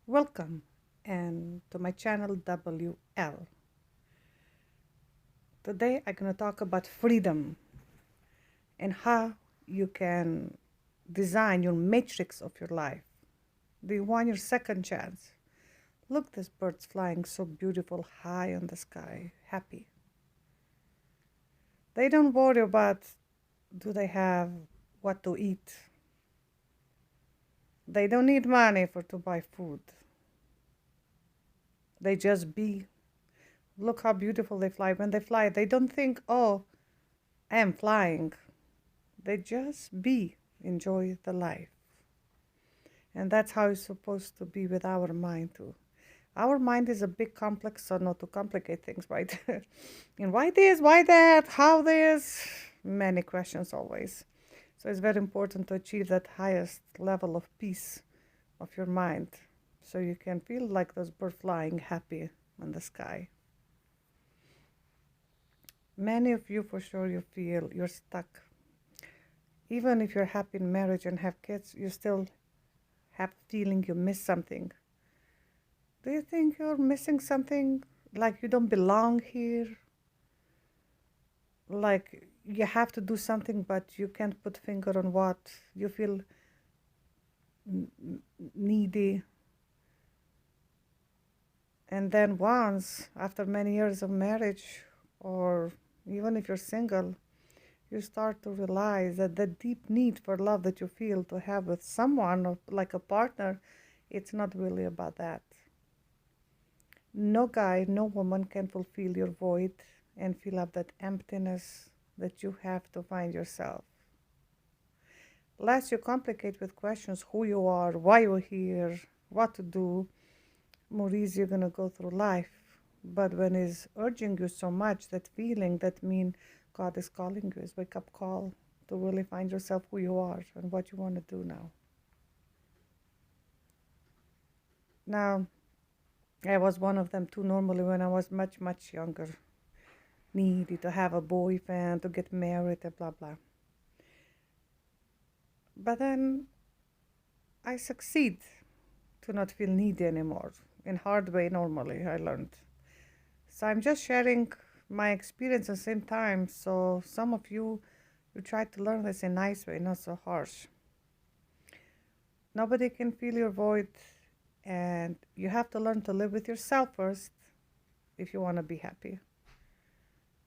Welcome and to my channel WL. Today I'm going to talk about freedom and how you can design your matrix of your life. Do you want your second chance? Look, this bird's flying so beautiful high in the sky, happy. They don't worry about do they have what to eat. They don't need money to buy food. They just be. Look how beautiful they fly. When they fly, they don't think, oh, I am flying. They just be, enjoy the life. And that's how it's supposed to be with our mind too. Our mind is a big complex, so not to complicate things, right? And why this, why that, how this? Many questions always. So it's very important to achieve that highest level of peace of your mind so you can feel like those birds flying happy in the sky. Many of you, for sure, you feel you're stuck. Even if you're happy in marriage and have kids, you still have a feeling you miss something. Do you think you're missing something? Like you don't belong here? Like you have to do something, but you can't put finger on what? You feel needy. And then once, after many years of marriage, or even if you're single, you start to realize that the deep need for love that you feel to have with someone, or like a partner, it's not really about that. No guy, no woman can fulfill your void and fill up that emptiness that you have to find yourself. Less you complicate with questions who you are, why you're here, what to do, more easy you're going to go through life. But when it's urging you so much, that feeling, that mean God is calling you, is wake-up call to really find yourself who you are and what you want to do now. Now, I was one of them too normally when I was much, much younger. Needy to have a boyfriend, to get married, and blah, blah. But then I succeed to not feel needy anymore. In hard way, normally, I learned. So I'm just sharing my experience at the same time. So some of you try to learn this in a nice way, not so harsh. Nobody can fill your void, and you have to learn to live with yourself first if you want to be happy.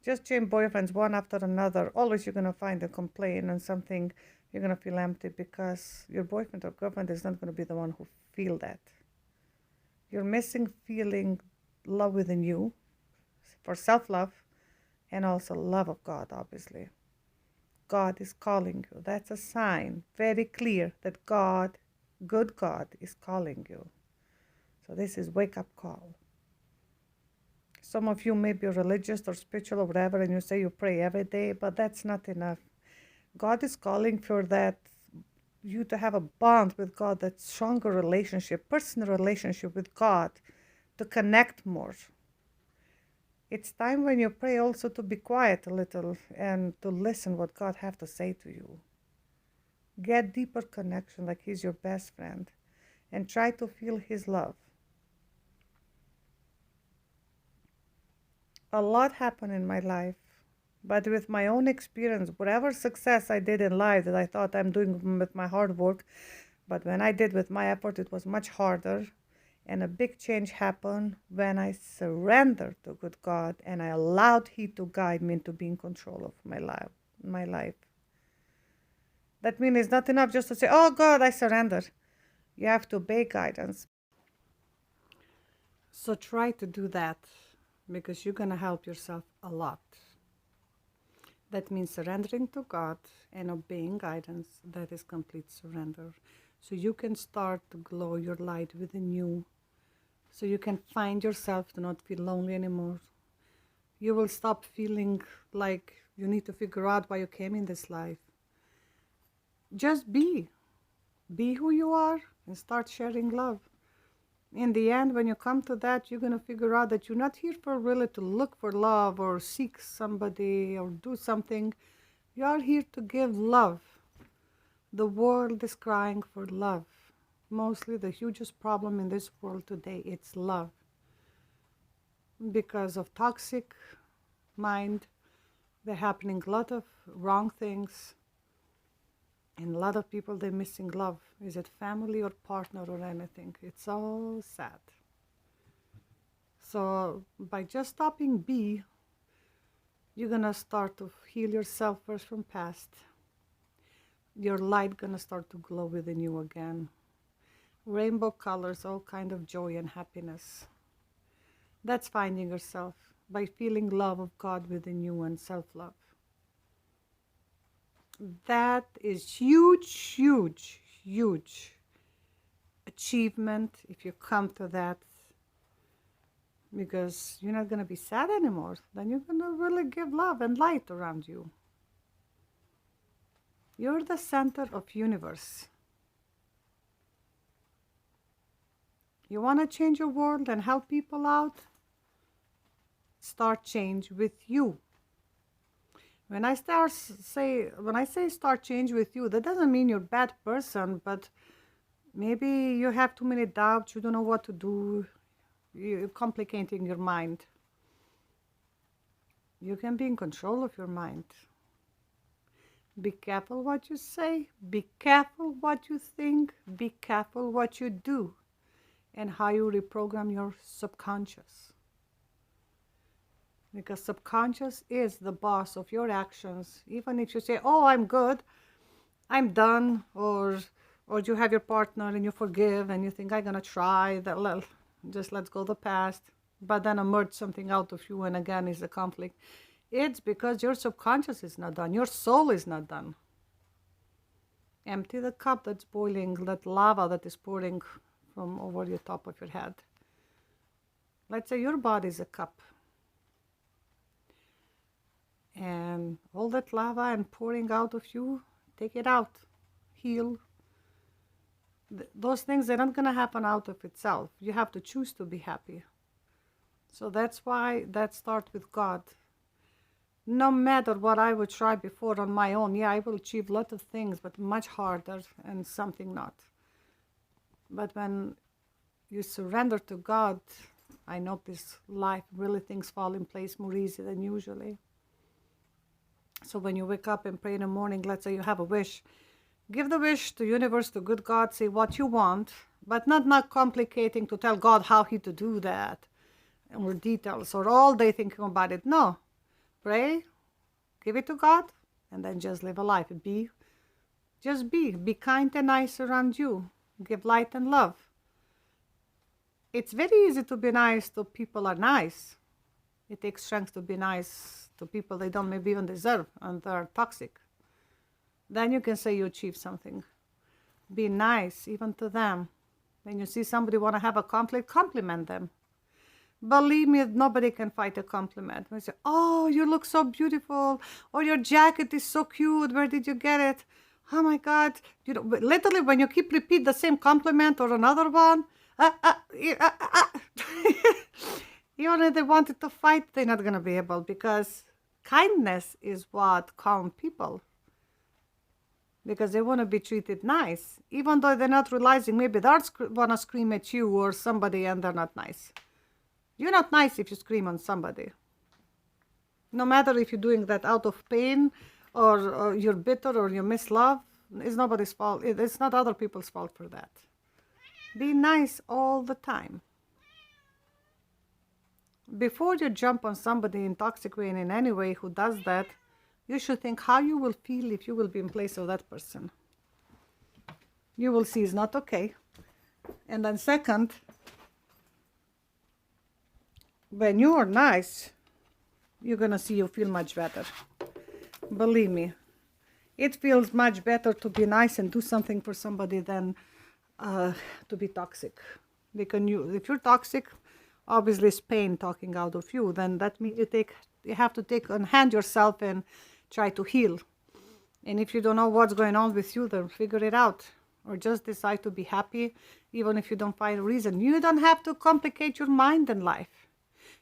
Just change boyfriends one after another. Always you're going to find a complaint and something, you're going to feel empty because your boyfriend or girlfriend is not going to be the one who feel that. You're missing feeling love within you for self-love and also love of God, obviously. God is calling you. That's a sign, very clear, that God, good God, is calling you. So this is wake-up call. Some of you may be religious or spiritual or whatever, and you say you pray every day, but that's not enough. God is calling for that, you to have a bond with God, that stronger relationship, personal relationship with God, to connect more. It's time when you pray also to be quiet a little and to listen what God have to say to you. Get deeper connection like He's your best friend and try to feel His love. A lot happened in my life, but with my own experience, whatever success I did in life that I thought I'm doing with my hard work, but when I did with my effort, it was much harder. And a big change happened when I surrendered to good God and I allowed He to guide me into being in control of my life. That means it's not enough just to say, oh God, I surrender. You have to obey guidance. So try to do that because you're going to help yourself a lot. That means surrendering to God and obeying guidance. That is complete surrender. So you can start to glow your light within you. So you can find yourself to not feel lonely anymore. You will stop feeling like you need to figure out why you came in this life. Just be. Be who you are and start sharing love. In the end, when you come to that, you're going to figure out that you're not here for really to look for love or seek somebody or do something. You are here to give love. The world is crying for love. mostly the hugest problem in this world today, it's love. Because of toxic mind, they're happening a lot of wrong things. And a lot of people, they're missing love. Is it family or partner or anything? It's all sad. So by just stopping be, you're going to start to heal yourself first from past. Your light going to start to glow within you again. Rainbow colors, all kind of joy and happiness. That's finding yourself by feeling love of God within you and self-love. That is huge, huge, huge achievement if you come to that, because you're not going to be sad anymore. Then you're going to really give love and light around you. You're the center of universe. You want to change your world and help people out? Start change with you. When I say start change with you, that doesn't mean you're a bad person, but maybe you have too many doubts, you don't know what to do, you're complicating your mind. You can be in control of your mind. Be careful what you say, be careful what you think, be careful what you do, and how you reprogram your subconscious. Because subconscious is the boss of your actions. Even if you say, oh, I'm good, I'm done, or you have your partner and you forgive and you think, I'm going to try, just let's go the past, but then emerge something out of you and again is a conflict. It's because your subconscious is not done. Your soul is not done. Empty the cup that's boiling, that lava that is pouring from over the top of your head. Let's say your body is a cup. And all that lava and pouring out of you, take it out, heal. Those things, they're not going to happen out of itself. You have to choose to be happy. So that's why that starts with God. No matter what I would try before on my own, yeah, I will achieve a lot of things, but much harder and something not. But when you surrender to God, I notice life, really things fall in place more easy than usually. So when you wake up and pray in the morning, let's say you have a wish, give the wish to universe, to good God, say what you want, but not complicating to tell God how he to do that, or details, or all day thinking about it. No, pray, give it to God, and then just live a life. Be kind and nice around you. Give light and love. It's very easy to be nice to people who are nice. It takes strength to be nice to people they don't maybe even deserve and they're toxic. Then you can say you achieve something. Be nice even to them. When you see somebody want to have a conflict, compliment them. Believe me, nobody can fight a compliment. When you say, oh, you look so beautiful, or your jacket is so cute, where did you get it? Oh my God. You know, literally when you keep repeat the same compliment or another one, even if they wanted to fight, they're not going to be able, because kindness is what calms people. Because they want to be treated nice, even though they're not realizing maybe they want to scream at you or somebody and they're not nice. You're not nice if you scream on somebody. No matter if you're doing that out of pain or you're bitter or you miss love, it's nobody's fault. It's not other people's fault for that. Be nice all the time. Before you jump on somebody in toxic way and in any way who does that, you should think how you will feel if you will be in place of that person. You will see it's not okay. And then second, when you are nice, you're going to see you feel much better. Believe me, it feels much better to be nice and do something for somebody than to be toxic. Because if you're toxic, obviously it's pain talking out of you, then that means you have to take on hand yourself and try to heal. And if you don't know what's going on with you, then figure it out. Or just decide to be happy, even if you don't find a reason. You don't have to complicate your mind and life.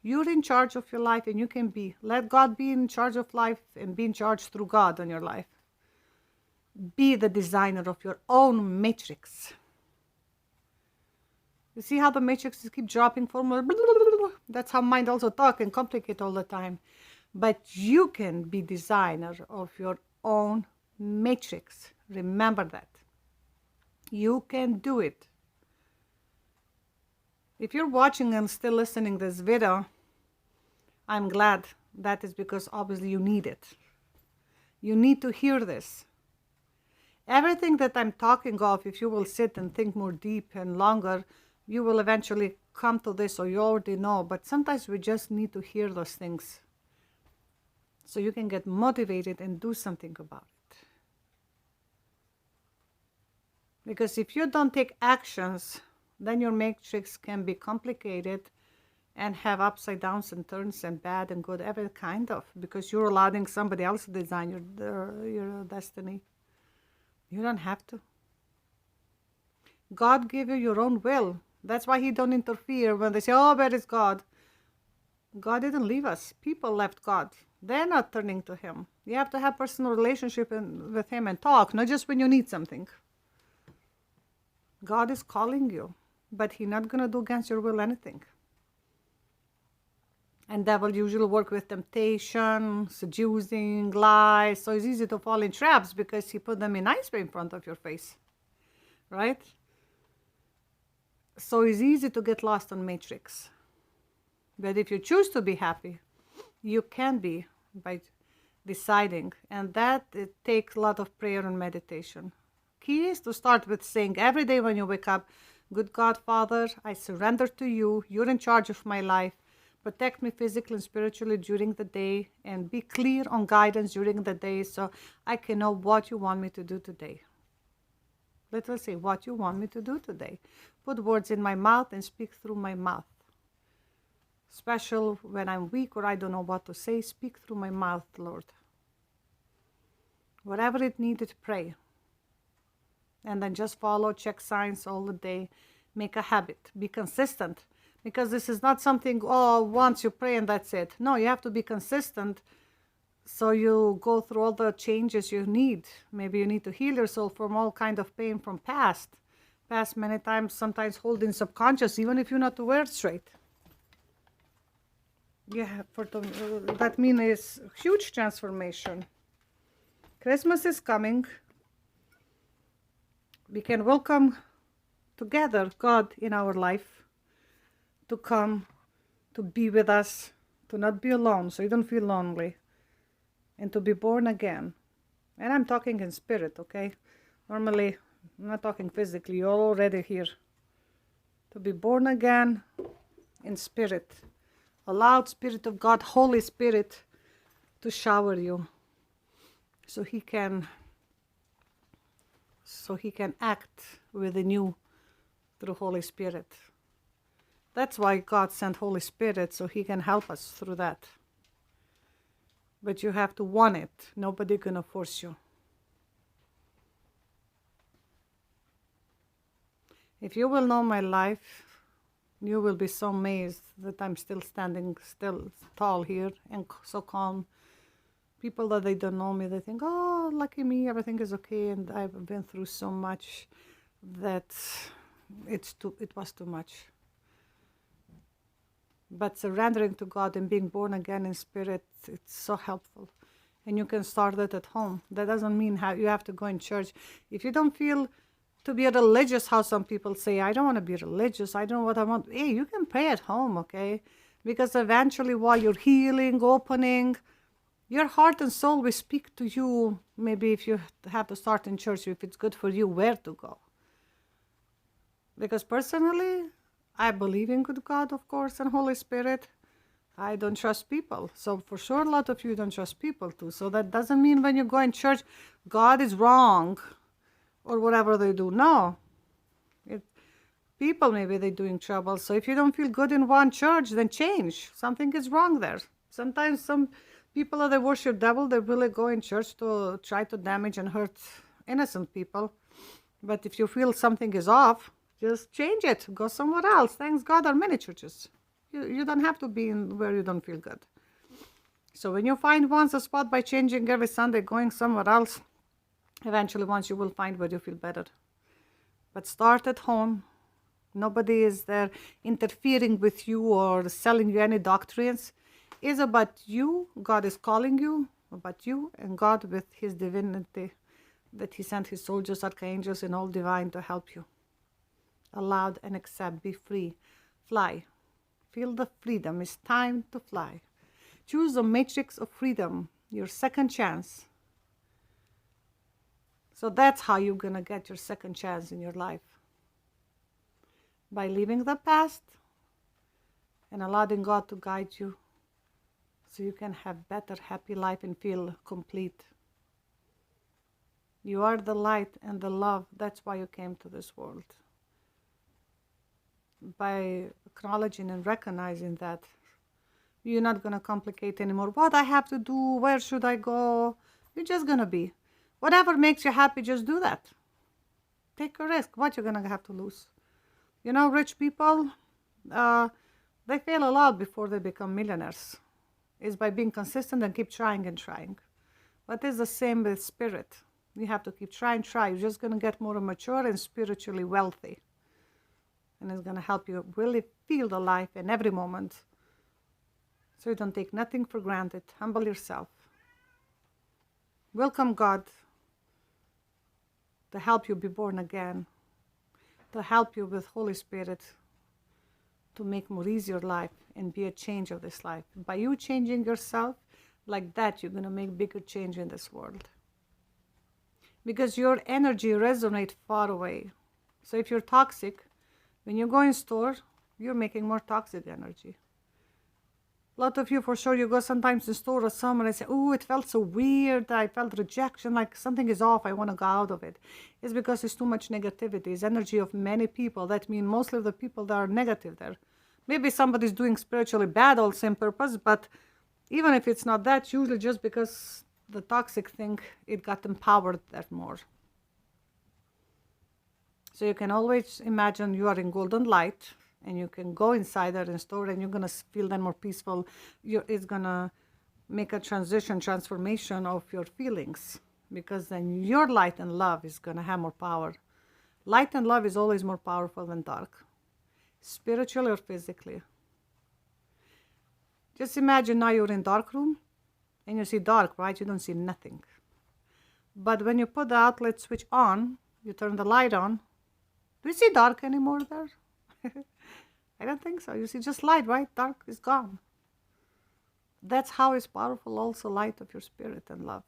You're in charge of your life and you can let God be in charge of life and be in charge through God on your life. Be the designer of your own matrix. You see how the matrices keep dropping formula? That's how mind also talk and complicate all the time. But you can be designer of your own matrix. Remember that. You can do it. If you're watching and still listening this video, I'm glad. That is because obviously you need it. You need to hear this. Everything that I'm talking of, if you will sit and think more deep and longer, you will eventually come to this, or you already know. But sometimes we just need to hear those things so you can get motivated and do something about it. Because if you don't take actions, then your matrix can be complicated and have upside downs and turns and bad and good, every kind of, because you're allowing somebody else to design your destiny. You don't have to. God gave you your own will. That's why he don't interfere when they say, oh, where is God? God didn't leave us. People left God. They're not turning to him. You have to have personal relationship with him and talk, not just when you need something. God is calling you, but he's not going to do against your will anything. And devil usually work with temptation, seducing, lies. So it's easy to fall in traps because he put them in ice in front of your face, right? So it's easy to get lost on matrix. But if you choose to be happy, you can be by deciding. And that it takes a lot of prayer and meditation. Key is to start with saying every day when you wake up, good God, Father, I surrender to you. You're in charge of my life. Protect me physically and spiritually during the day, and be clear on guidance during the day so I can know what you want me to do today. Literally say, what you want me to do today. Put words in my mouth and speak through my mouth. Special when I'm weak or I don't know what to say, speak through my mouth, Lord. Whatever it needed, pray. And then just follow, check signs all the day. Make a habit. Be consistent. Because this is not something, oh, once you pray and that's it. No, you have to be consistent so you go through all the changes you need. Maybe you need to heal yourself from all kind of pain from past many times, sometimes holding subconscious, even if you're not aware straight. Yeah, that means it's huge transformation. Christmas is coming. We can welcome together God in our life. To come, to be with us, to not be alone, so you don't feel lonely, and to be born again. And I'm talking in spirit, okay? Normally, I'm not talking physically, you're already here. To be born again in spirit. Allow Spirit of God, Holy Spirit, to shower you, so he can act within you through Holy Spirit. That's why God sent Holy Spirit, so he can help us through that. But you have to want it. Nobody gonna force you. If you will know my life, you will be so amazed that I'm still standing still tall here and so calm. People that they don't know me, they think, oh, lucky me, everything is okay, and I've been through so much that it was too much. But surrendering to God and being born again in spirit, it's so helpful. And you can start it at home. That doesn't mean you have to go in church. If you don't feel to be religious, how some people say, I don't want to be religious, I don't know what I want. Hey, you can pray at home, okay? Because eventually while you're healing, opening, your heart and soul will speak to you. Maybe if you have to start in church, if it's good for you, where to go. Because personally, I believe in good God, of course, and Holy Spirit. I don't trust people. So for sure, a lot of you don't trust people too. So that doesn't mean when you go in church, God is wrong or whatever they do. No. People, maybe they're doing trouble. So if you don't feel good in one church, then change. Something is wrong there. Sometimes some people that they worship devil, they really go in church to try to damage and hurt innocent people. But if you feel something is off, just change it. Go somewhere else. Thanks God, there are many churches. You don't have to be in where you don't feel good. So when you find once a spot by changing every Sunday, going somewhere else, eventually once you will find where you feel better. But start at home. Nobody is there interfering with you or selling you any doctrines. It's about you. God is calling you, about you and God with his divinity, that he sent his soldiers, archangels, and all divine to help you. Allow and accept, be free, fly. Feel the freedom. It's time to fly. Choose the matrix of freedom, your second chance. So that's how you're going to get your second chance in your life. By leaving the past and allowing God to guide you so you can have better, happy life and feel complete. You are the light and the love. That's why you came to this world. By acknowledging and recognizing that, you're not going to complicate anymore. What I have to do, where should I go? You're just going to be. Whatever makes you happy, just do that. Take a risk. What you're going to have to lose? You know, rich people, they fail a lot before they become millionaires. It's by being consistent and keep trying and trying. But it's the same with spirit. You have to keep trying, try. You're just going to get more mature and spiritually wealthy. And it's going to help you really feel the life in every moment. So you don't take nothing for granted. Humble yourself. Welcome God to help you be born again, to help you with Holy Spirit, to make more easier life and be a change of this life. By you changing yourself like that, you're going to make bigger change in this world. Because your energy resonates far away. So if you're toxic, when you go in store, you're making more toxic energy. A lot of you, for sure, you go sometimes in store or somewhere and say, oh, it felt so weird. I felt rejection, like something is off. I want to go out of it. It's because it's too much negativity. It's energy of many people. That means mostly the people that are negative there. Maybe somebody's doing spiritually bad all same purpose, but even if it's not that, usually just because the toxic thing, it got empowered that more. So you can always imagine you are in golden light, and you can go inside there and store, and you're going to feel then more peaceful. It's going to make a transformation of your feelings, because then your light and love is going to have more power. Light and love is always more powerful than dark, spiritually or physically. Just imagine now you're in dark room, and you see dark, right? You don't see nothing. But when you put the outlet switch on, you turn the light on, do you see dark anymore there? I don't think so. You see just light, right? Dark is gone. That's how it's powerful also, light of your spirit and love.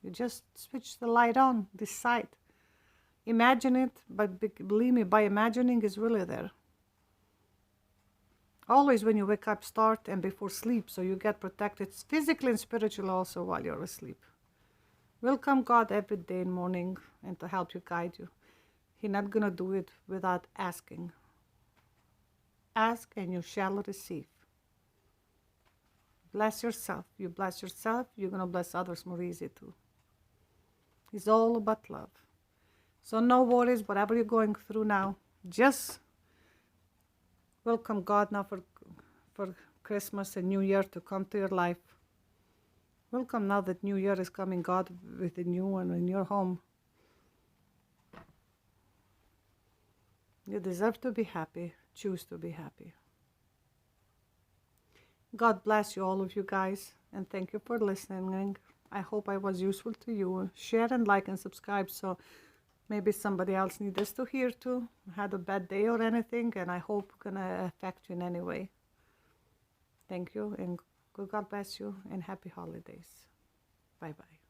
You just switch the light on, decide. Imagine it, but believe me, by imagining is really there. Always when you wake up, start and before sleep, so you get protected physically and spiritually also while you're asleep. Welcome God every day in morning and to help you, guide you. He's not going to do it without asking. Ask and you shall receive. Bless yourself. You bless yourself, you're going to bless others more easy too. It's all about love. So no worries, whatever you're going through now, just welcome God now for Christmas and New Year to come to your life. Welcome now that New Year is coming, God, with a new one in your home. You deserve to be happy. Choose to be happy. God bless you, all of you guys, and thank you for listening. I hope I was useful to you. Share and like and subscribe, so maybe somebody else needs this to hear too. Had a bad day or anything, and I hope it's gonna affect you in any way. Thank you, and God bless you, and happy holidays. Bye-bye.